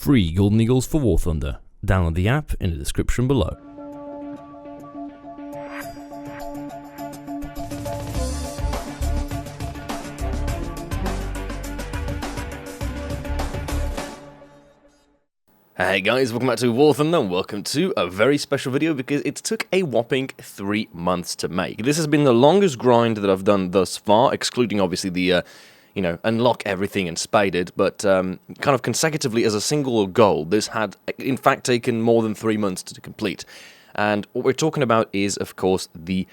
free Golden Eagles for War Thunder. Download the app in the description below. Hey guys, welcome back to War Thunder and welcome to a very special video because it took a whopping 3 months to make. This has been the longest grind that I've done thus far, excluding obviously the, unlock everything and spaded, but kind of consecutively as a single goal, this had in fact taken more than 3 months to complete. And what we're talking about is, of course, the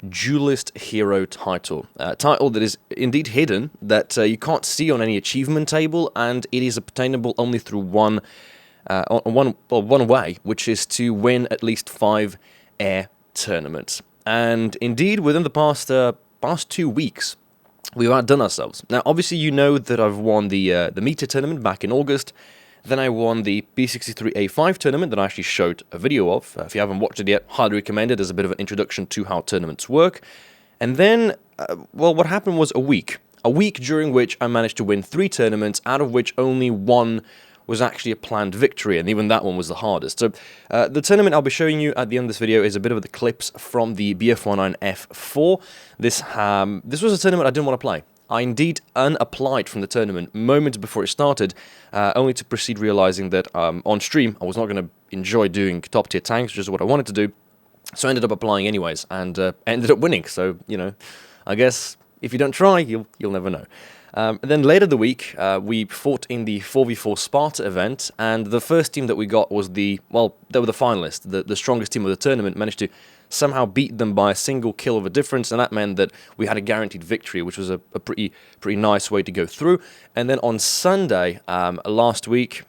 Duelist Hero title. A title that is indeed hidden, that you can't see on any achievement table, and it is obtainable only through one way, which is to win at least 5 air tournaments. And indeed, within the past 2 weeks, we've outdone ourselves. Now, obviously, you know that I've won the Meteor tournament back in August. Then I won the P63A5 tournament that I actually showed a video of. If you haven't watched it yet, highly recommend it as a bit of an introduction to how tournaments work. And then, what happened was a week during which I managed to win 3 tournaments, out of which only one was actually a planned victory, and even that one was the hardest. So the tournament I'll be showing you at the end of this video is a bit of the clips from the BF19 F4. This was a tournament I didn't want to play. I indeed unapplied from the tournament moments before it started, only to proceed realizing that on stream I was not going to enjoy doing top tier tanks, which is what I wanted to do. So I ended up applying anyways, and ended up winning. So, I guess if you don't try, you'll never know. And then later the week, we fought in the 4v4 Sparta event, and the first team that we got was they were the finalists. The strongest team of the tournament managed to somehow beat them by a single kill of a difference, and that meant that we had a guaranteed victory, which was a pretty nice way to go through. And then on Sunday, last week,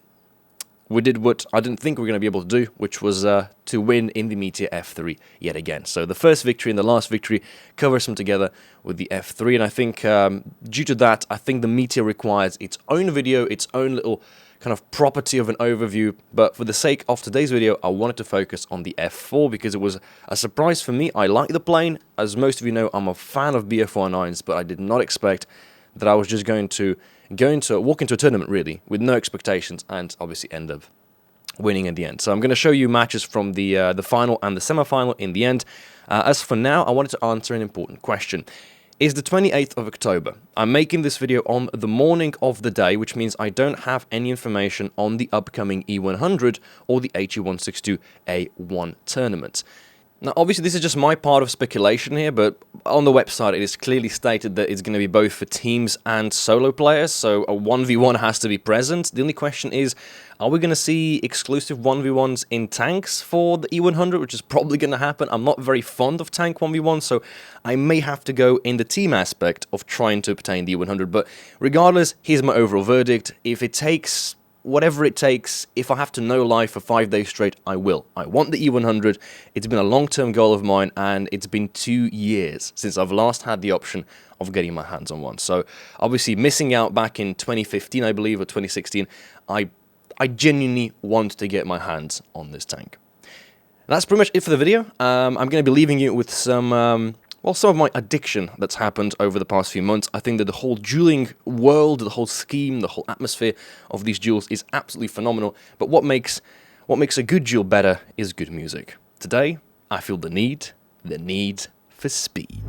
we did what I didn't think we were going to be able to do, which was to win in the Meteor F3 yet again. So the first victory and the last victory covers them together with the F3, and I think due to that, I think the Meteor requires its own video, its own little kind of property of an overview, but for the sake of today's video, I wanted to focus on the F4 because it was a surprise for me. I like the plane. As most of you know, I'm a fan of BF19s, but I did not expect that I was just going to walk into a tournament really with no expectations and obviously end up winning in the end. So I'm going to show you matches from the final and the semi-final in the end. As for now, I wanted to answer an important question. Is the 28th of October. I'm making this video on the morning of the day, which means I don't have any information on the upcoming E100 or the HE162A1 tournament. Now, obviously, this is just my part of speculation here, but on the website, it is clearly stated that it's going to be both for teams and solo players, so a 1v1 has to be present. The only question is, are we going to see exclusive 1v1s in tanks for the E100, which is probably going to happen? I'm not very fond of tank 1v1, so I may have to go in the team aspect of trying to obtain the E100, but regardless, here's my overall verdict. If it takes whatever it takes, if I have to no life for 5 days straight, I will. I want the E100. It's been a long-term goal of mine, and it's been 2 years since I've last had the option of getting my hands on one. So, obviously, missing out back in 2015, I believe, or 2016, I genuinely want to get my hands on this tank. That's pretty much it for the video. I'm going to be leaving you with some of my addiction that's happened over the past few months. I think that the whole dueling world, the whole scheme, the whole atmosphere of these duels is absolutely phenomenal. But what makes a good duel better is good music. Today, I feel the need for speed.